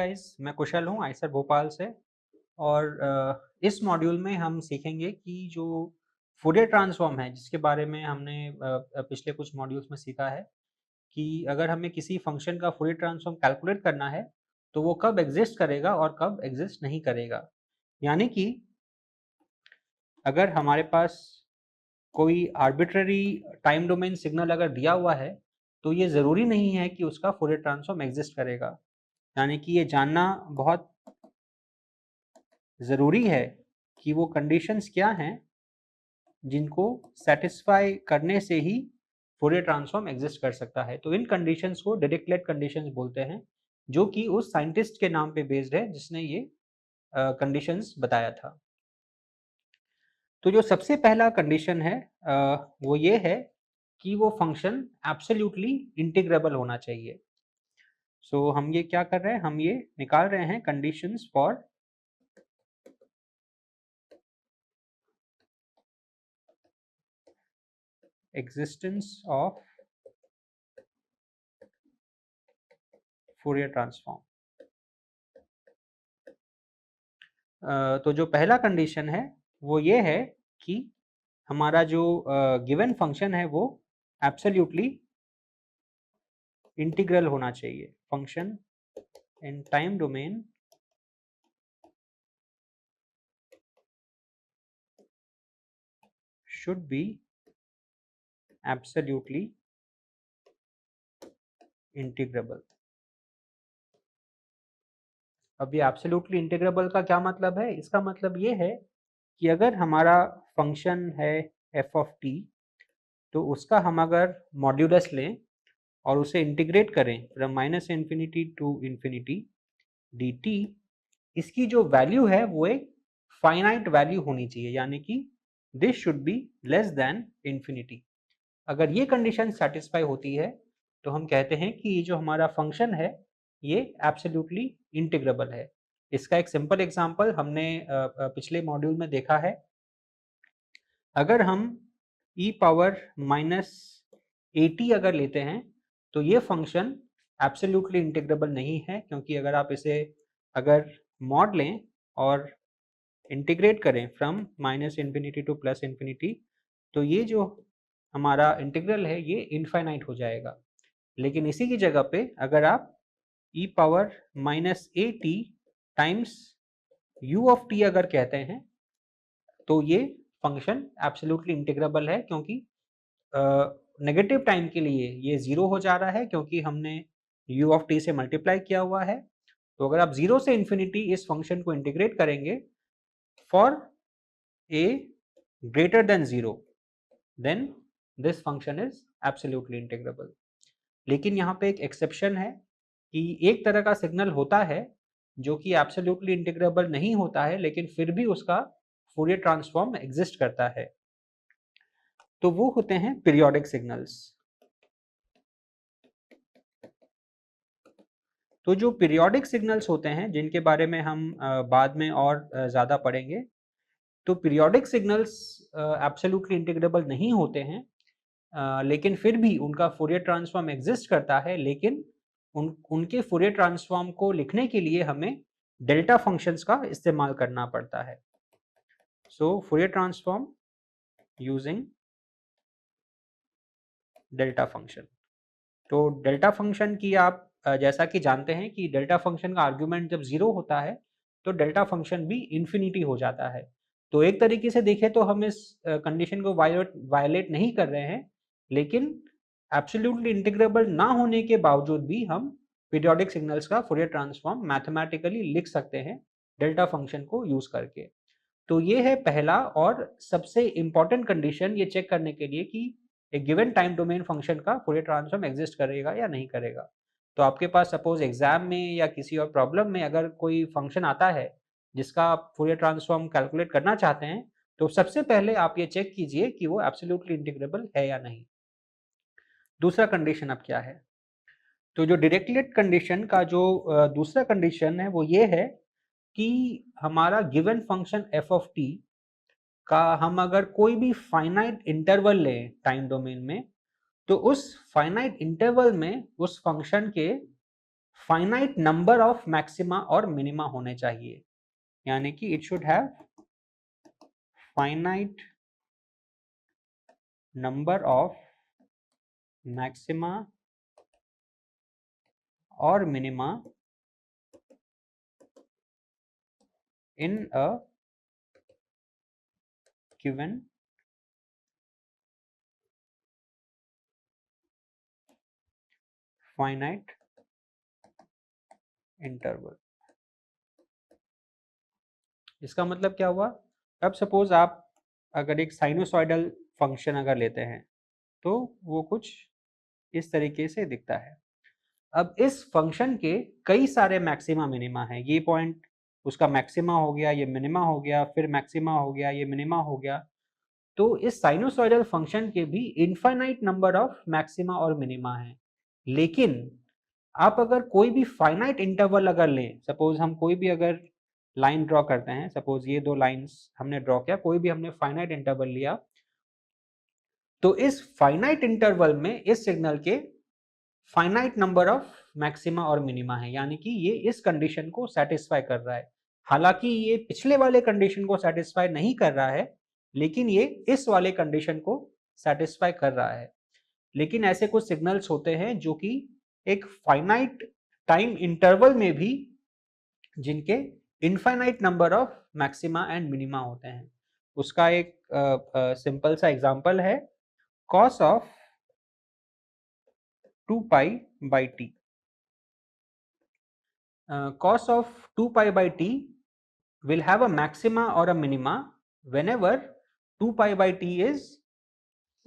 Guys, मैं कुशल हूँ Eicher Bhopal से। और इस मॉड्यूल में हम सीखेंगे कि जो फूरियर ट्रांसफॉर्म है जिसके बारे में हमने पिछले कुछ मॉड्यूल्स में सीखा है कि अगर हमें किसी फंक्शन का फूरियर ट्रांसफॉर्म कैलकुलेट करना है तो वो कब एग्जिस्ट करेगा और कब एग्जिस्ट नहीं करेगा। यानी कि अगर हमारे पास कोई आर्बिट्ररी टाइम डोमेन सिग्नल अगर दिया हुआ है तो ये ज़रूरी नहीं है कि उसका फूरियर ट्रांसफॉर्म एग्जिस्ट करेगा। यानी कि ये जानना बहुत ज़रूरी है कि वो कंडीशंस क्या हैं जिनको सेटिस्फाई करने से ही फूरियर ट्रांसफॉर्म एग्जिस्ट कर सकता है। तो इन कंडीशंस को डिरिक्लेट कंडीशंस बोलते हैं, जो कि उस साइंटिस्ट के नाम पे बेस्ड है जिसने ये कंडीशंस बताया था। तो जो सबसे पहला कंडीशन है वो ये है कि वो फंक्शन एब्सोल्युटली इंटीग्रेबल होना चाहिए। सो हम ये क्या कर रहे हैं, हम ये निकाल रहे हैं conditions for existence of Fourier transform. तो जो पहला कंडीशन है वो ये है कि हमारा जो गिवन फंक्शन है वो एब्सोल्युटली इंटीग्रल होना चाहिए। Function in time domain should be absolutely integrable। अब ये एब्सोल्युटली इंटीग्रेबल का क्या मतलब है? इसका मतलब ये है कि अगर हमारा फंक्शन है एफ ऑफ टी, तो उसका हम अगर मॉड्यूलस लें और उसे इंटीग्रेट करें from minus infinity to infinity d t, इसकी जो वैल्यू है वो एक फाइनाइट वैल्यू होनी चाहिए, यानी कि this should be less than infinity. अगर ये कंडीशन सेटिस्फाई होती है तो हम कहते हैं कि ये जो हमारा फंक्शन है ये एब्सोल्युटली इंटीग्रेबल है। इसका एक सिंपल एग्जांपल हमने पिछले मॉड्यूल में देखा है। अगर हम e पावर माइनस एटी अगर लेते हैं तो ये फंक्शन एब्सोल्युटली इंटीग्रेबल नहीं है, क्योंकि अगर आप इसे अगर मॉड लें और इंटीग्रेट करें from minus infinity two plus infinity, तो ये जो हमारा इंटीग्रल है ये इनफाइनाइट हो जाएगा। लेकिन इसी की जगह पे अगर आप e power minus A T times u of t अगर कहते हैं तो ये फंक्शन एब्सोल्युटली इंटीग्रेबल है, क्योंकि नेगेटिव टाइम के लिए ये जीरो हो जा रहा है क्योंकि हमने u ऑफ t से मल्टीप्लाई किया हुआ है। तो अगर आप जीरो से इन्फिनिटी इस फंक्शन को इंटीग्रेट करेंगे for a greater than 0, then this function is absolutely integrable। लेकिन यहाँ पे एक एक्सेप्शन है कि एक तरह का सिग्नल होता है जो कि एब्सोल्युटली इंटीग्रेबल नहीं होता है लेकिन फिर भी उसका फूरियर ट्रांसफॉर्म एग्जिस्ट करता है। तो वो होते हैं पीरियोडिक सिग्नल्स। तो जो पीरियोडिक सिग्नल्स होते हैं जिनके बारे में हम बाद में और ज़्यादा पढ़ेंगे, तो पीरियोडिक सिग्नल्स एब्सोल्युटली इंटीग्रेबल नहीं होते हैं, लेकिन फिर भी उनका फूरियर ट्रांसफॉर्म एग्जिस्ट करता है। लेकिन उनके फूरियर ट्रांसफॉर्म को लिखने के लिए हमें डेल्टा फंक्शंस का इस्तेमाल करना पड़ता है। So Fourier transform using delta function. तो डेल्टा फंक्शन की आप जैसा कि जानते हैं कि डेल्टा फंक्शन का आर्ग्यूमेंट जब जीरो होता है तो डेल्टा फंक्शन भी इन्फिनिटी हो जाता है। तो एक तरीके से देखें तो हम इस कंडीशन को वायलेट नहीं कर रहे हैं, लेकिन एब्सोल्युटली इंटीग्रेबल ना होने के बावजूद भी हम पीरियोडिक सिग्नल्स का फूरियर ट्रांसफॉर्म मैथमेटिकली लिख सकते हैं डेल्टा फंक्शन को यूज करके। तो ये है पहला और सबसे इंपॉर्टेंट कंडीशन, ये चेक करने के लिए कि एक गिवन टाइम डोमेन फंक्शन का फूरियर ट्रांसफॉर्म एग्जिस्ट करेगा या नहीं करेगा। तो आपके पास सपोज एग्जाम में या किसी और प्रॉब्लम में अगर कोई फंक्शन आता है जिसका आप फूरियर ट्रांसफॉर्म कैलकुलेट करना चाहते हैं, तो सबसे पहले आप ये चेक कीजिए कि वो एब्सोल्युटली इंटीग्रेबल है या नहीं। दूसरा कंडीशन अब क्या है? तो जो डायरेक्टलेट कंडीशन का जो दूसरा कंडीशन है वो ये है कि हमारा given function F of T का हम अगर कोई भी फाइनाइट इंटरवल लें टाइम डोमेन में, तो उस फाइनाइट इंटरवल में उस फंक्शन के फाइनाइट नंबर ऑफ मैक्सिमा और मिनिमा होने चाहिए, यानी कि it should have finite number of maxima और minima in a given finite interval। इसका मतलब क्या हुआ? अब सपोज आप अगर एक साइनोसॉइडल फंक्शन अगर लेते हैं तो वो कुछ इस तरीके से दिखता है। अब इस फंक्शन के कई सारे मैक्सिमा मिनिमा हैं, ये पॉइंट उसका मैक्सिमा हो गया, ये मिनिमा हो गया, फिर मैक्सिमा हो गया, ये मिनिमा हो गया। तो इस साइनोसॉइडल फंक्शन के भी इनफाइनाइट नंबर ऑफ मैक्सिमा और मिनिमा हैं। लेकिन आप अगर कोई भी फाइनाइट इंटरवल अगर लें, सपोज हम कोई भी अगर लाइन ड्रॉ करते हैं, सपोज ये दो लाइंस हमने ड्रॉ किया, कोई भी हमने फाइनाइट इंटरवल लिया, तो इस फाइनाइट इंटरवल में इस सिग्नल के फाइनाइट नंबर ऑफ मैक्सिमा और मिनिमा है, यानी कि ये इस कंडीशन को सेटिस्फाई कर रहा है। हालांकि ये पिछले वाले कंडीशन को सेटिस्फाई नहीं कर रहा है, लेकिन ये इस वाले कंडीशन को सेटिस्फाई कर रहा है। लेकिन ऐसे कुछ सिग्नल्स होते हैं जो कि एक फाइनाइट टाइम इंटरवल में भी जिनके infinite number of maxima and minima होते हैं। उसका एक सिंपल सा एग्जांपल है cos of 2 pi by T. Cos of 2 pi by t will have a maxima or a minima whenever 2 pi by t is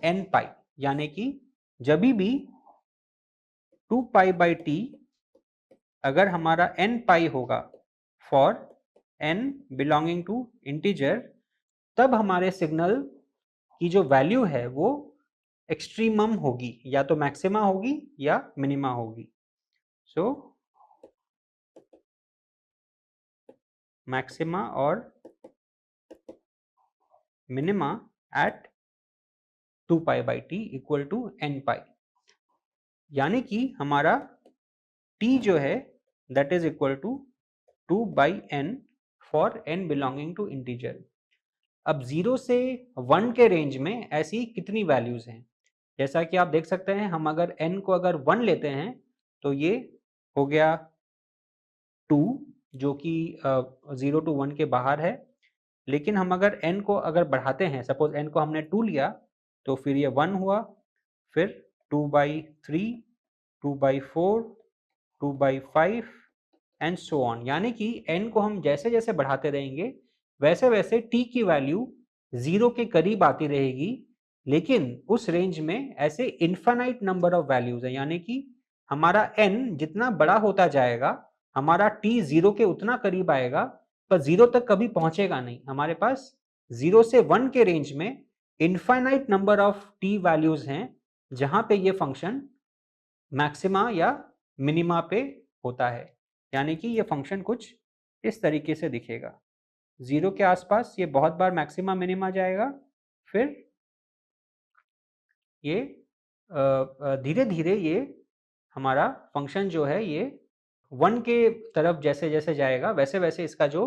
n pi, यानी कि जब भी 2 pi by t अगर हमारा n pi होगा for n belonging to integer, तब हमारे signal की जो वैल्यू है वो एक्सट्रीमम होगी, या तो मैक्सिमा होगी या मिनिमा होगी। सो मैक्सिमा और minima at 2 pi by t equal to n pi, यानी कि हमारा t जो है that is equal to 2 by n for n belonging to integer. अब 0 से 1 के रेंज में ऐसी कितनी वैल्यूज हैं? जैसा कि आप देख सकते हैं, हम अगर n को अगर 1 लेते हैं तो ये हो गया 2, जो कि 0 to 1 के बाहर है। लेकिन हम अगर n को अगर बढ़ाते हैं, सपोज n को हमने 2 लिया, तो फिर ये 1 हुआ, फिर 2/3, 2/4, 2/5 एंड सो ऑन। यानी कि n को हम जैसे जैसे बढ़ाते रहेंगे वैसे वैसे t की वैल्यू 0 के करीब आती रहेगी। लेकिन उस रेंज में ऐसे इनफाइनाइट नंबर ऑफ वैल्यूज है, यानी कि हमारा n जितना बड़ा होता जाएगा हमारा t 0 के उतना करीब आएगा, पर 0 तक कभी पहुंचेगा नहीं। हमारे पास 0 से 1 के रेंज में infinite number of t values हैं जहां पे ये फंक्शन मैक्सिमा या मिनिमा पे होता है। यानी कि ये फंक्शन कुछ इस तरीके से दिखेगा। 0 के आसपास ये बहुत बार मैक्सिमा मिनिमा जाएगा, फिर ये धीरे धीरे ये हमारा फंक्शन जो है ये 1 के तरफ जैसे जैसे जाएगा वैसे वैसे इसका जो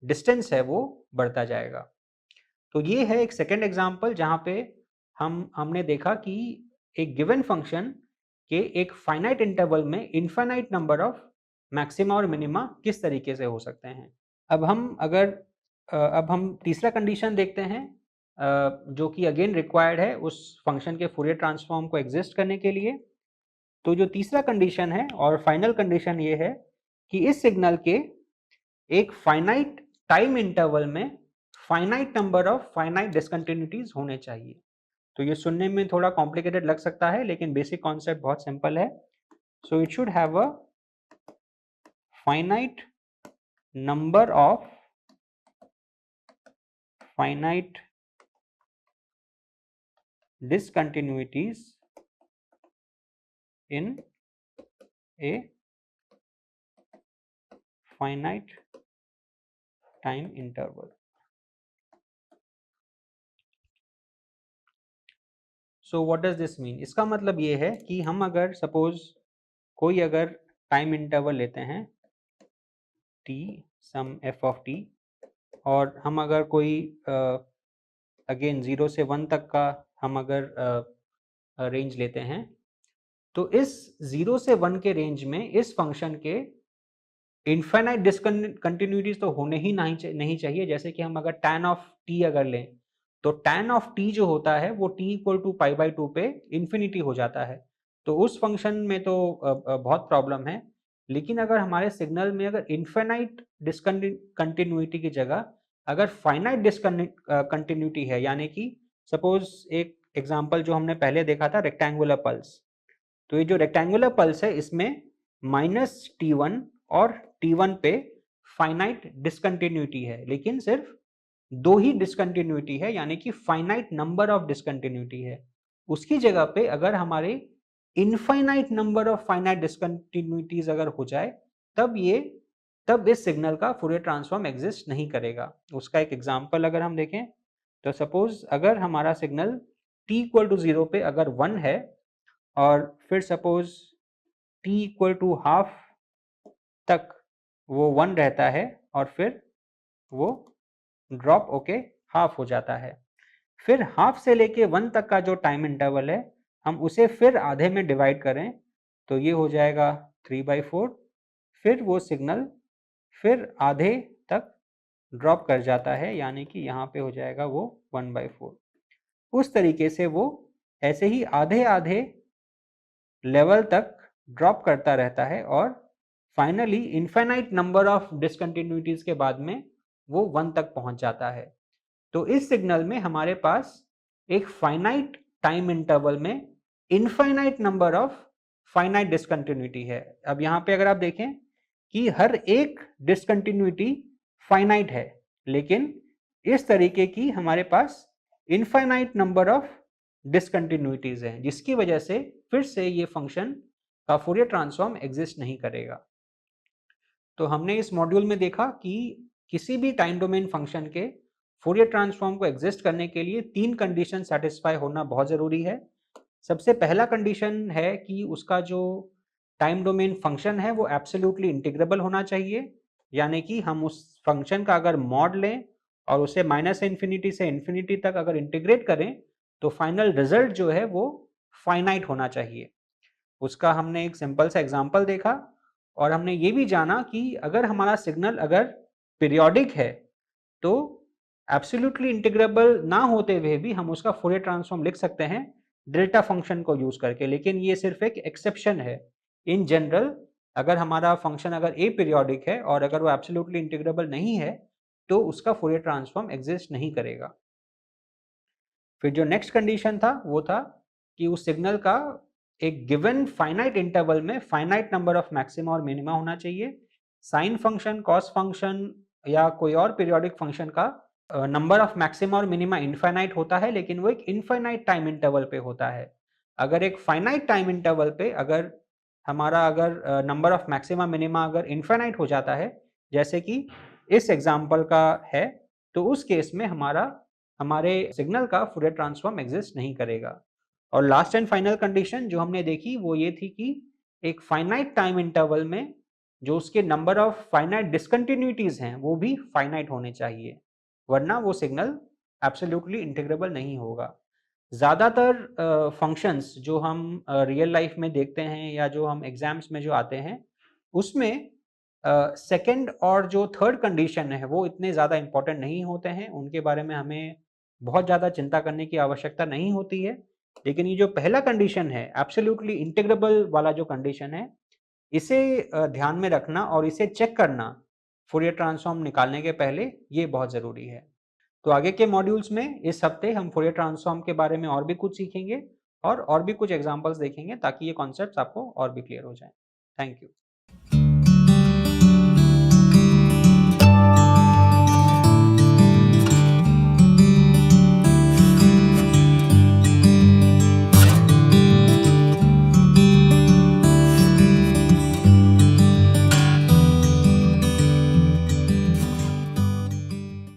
डिस्टेंस है वो बढ़ता जाएगा। तो ये है एक सेकेंड एग्जाम्पल जहाँ पे हमने देखा कि एक गिवन फंक्शन के एक फाइनाइट इंटरवल में इनफाइनाइट नंबर ऑफ मैक्सिमा और मिनिमा किस तरीके से हो सकते हैं। अब हम तीसरा कंडीशन देखते हैं, जो कि अगेन रिक्वायर्ड है उस फंक्शन के फूरियर ट्रांसफॉर्म को एग्जिस्ट करने के लिए। तो जो तीसरा कंडीशन है और फाइनल कंडीशन ये है कि इस सिग्नल के एक फाइनाइट टाइम इंटरवल में finite number of finite discontinuities होने चाहिए। तो ये सुनने में थोड़ा कॉम्प्लिकेटेड लग सकता है, लेकिन बेसिक कॉन्सेप्ट बहुत सिंपल है। So it should have a finite number of finite discontinuities in a finite time interval। So what does this mean? इसका मतलब ये है कि हम अगर सपोज कोई अगर टाइम इंटरवल लेते हैं t sum f of t, और हम अगर कोई अगेन 0 से 1 तक का हम अगर रेंज लेते हैं, तो इस 0 से 1 के रेंज में इस फंक्शन के इनफाइनाइट डिसकंटिन्यूटीज तो होने ही नहीं चाहिए। जैसे कि हम अगर tan ऑफ t अगर लें, तो tan ऑफ t जो होता है वो t equal to pi by 2 पे इन्फिनिटी हो जाता है, तो उस फंक्शन में तो बहुत प्रॉब्लम है। लेकिन अगर हमारे सिग्नल में अगर इनफाइनाइट डिसकंटिन्यूटी की जगह अगर फाइनाइट डिसकंटिन्यूटी है, यानी कि सपोज एक एग्जांपल जो हमने पहले देखा था रेक्टेंगुलर पल्स, तो ये जो रेक्टेंगुलर पल्स है इसमें -t1 और t1 पे फाइनाइट डिसकंटिन्यूटी है, लेकिन सिर्फ दो ही डिसकंटिन्यूटी है, यानी कि फाइनाइट नंबर ऑफ डिसकंटिन्यूटी है। उसकी जगह पे अगर हमारे infinite number of finite discontinuities अगर हो जाए, तब इस सिग्नल का फूरियर ट्रांसफॉर्म एग्जिस्ट नहीं करेगा। उसका एक एग्जांपल अगर हम देखें, तो सपोज अगर हमारा सिग्नल t इक्वल टू 0 पे अगर 1 है, और फिर suppose t equal to half तक वो 1 रहता है, और फिर वो ड्रॉप होके हाफ हो जाता है। फिर हाफ से लेके 1 तक का जो टाइम इंटरवल है, हम उसे फिर आधे में डिवाइड करें, तो ये हो जाएगा 3/4। फिर वो सिग्नल फिर आधे तक ड्रॉप कर जाता है, यानी कि यहाँ पे हो जाएगा वो 1/4। उस तरीके से वो ऐसे ही आधे आधे लेवल तक ड्रॉप करता रहता है, और finally infinite number of discontinuities के बाद में वो 1 तक पहुंच जाता है। तो इस सिग्नल में हमारे पास एक फाइनाइट टाइम इंटरवल में infinite number of finite discontinuity है। अब यहाँ पे अगर आप देखें कि हर एक डिसकंटिन्यूटी फाइनाइट है, लेकिन इस तरीके की हमारे पास इनफाइनाइट नंबर ऑफ डिसकंटिन्यूटीज हैं, जिसकी वजह से फिर से ये फंक्शन का फूरियर ट्रांसफॉर्म एग्जिस्ट नहीं करेगा। तो हमने इस मॉड्यूल में देखा कि किसी भी टाइम डोमेन फंक्शन के फूरियर ट्रांसफॉर्म को एग्जिस्ट करने के लिए 3 कंडीशन सेटिस्फाई होना बहुत ज़रूरी है। सबसे पहला कंडीशन है कि उसका जो टाइम डोमेन फंक्शन है वो एब्सोल्युटली इंटीग्रेबल होना चाहिए, यानी कि हम उस फंक्शन का अगर मॉड लें और उसे -इन्फिनिटी से इन्फिनिटी तक अगर इंटीग्रेट करें, तो फाइनल रिजल्ट जो है वो फाइनाइट होना चाहिए। उसका हमने एक सिंपल सा एग्जांपल देखा, और हमने ये भी जाना कि अगर हमारा सिग्नल अगर पीरियोडिक है, तो एब्सोल्युटली इंटीग्रेबल ना होते हुए भी हम उसका फूरियर ट्रांसफॉर्म लिख सकते हैं डेल्टा फंक्शन को यूज करके, लेकिन ये सिर्फ एक एक्सेप्शन है। इन जनरल अगर हमारा फंक्शन अगर ए पीरियोडिक है और अगर वो एब्सोल्युटली इंटीग्रेबल नहीं है, तो उसका फूरियर ट्रांसफॉर्म एग्जिस्ट नहीं करेगा। फिर जो नेक्स्ट कंडीशन था वो था कि उस सिग्नल का एक गिवन फाइनाइट इंटरवल में फाइनाइट नंबर ऑफ मैक्सिमा और मिनिमा होना चाहिए। साइन फंक्शन, कॉस फंक्शन या कोई और पीरियोडिक फंक्शन का नंबर ऑफ मैक्सिमा और मिनिमा इनफाइनाइट होता है, लेकिन वो एक इनफाइनाइट टाइम इंटरवल पे होता है। अगर एक फाइनाइट टाइम इंटरवल पे अगर हमारा अगर नंबर ऑफ मैक्सिमा मिनिमा अगर इनफाइनाइट हो जाता है, जैसे कि इस एग्जांपल का है, तो उस केस में हमारे सिग्नल का फूरियर ट्रांसफॉर्म एग्जिस्ट नहीं करेगा। और लास्ट एंड फाइनल कंडीशन जो हमने देखी वो ये थी कि एक फाइनाइट टाइम इंटरवल में जो उसके नंबर ऑफ फाइनाइट डिसकंटिन्यूटीज हैं वो भी फाइनाइट होने चाहिए, वरना वो सिग्नल एब्सोल्युटली इंटीग्रेबल नहीं होगा। ज़्यादातर फंक्शंस जो हम रियल लाइफ में देखते हैं या जो हम एग्जाम्स में जो आते हैं, उसमें सेकंड और जो थर्ड कंडीशन है वो इतने ज़्यादा इंपॉर्टेंट नहीं होते हैं, उनके बारे में हमें बहुत ज़्यादा चिंता करने की आवश्यकता नहीं होती है। लेकिन ये जो पहला कंडीशन है एब्सोल्युटली इंटीग्रेबल वाला जो कंडीशन है, इसे ध्यान में रखना और इसे चेक करना फूरियर ट्रांसफॉर्म निकालने के पहले, ये बहुत ज़रूरी है। तो आगे के मॉड्यूल्स में इस हफ्ते हम फूरियर ट्रांसफॉर्म के बारे में और भी कुछ सीखेंगे और भी कुछ एग्जांपल्स देखेंगे, ताकि ये कॉन्सेप्ट्स आपको और भी क्लियर हो जाएं। Thank you.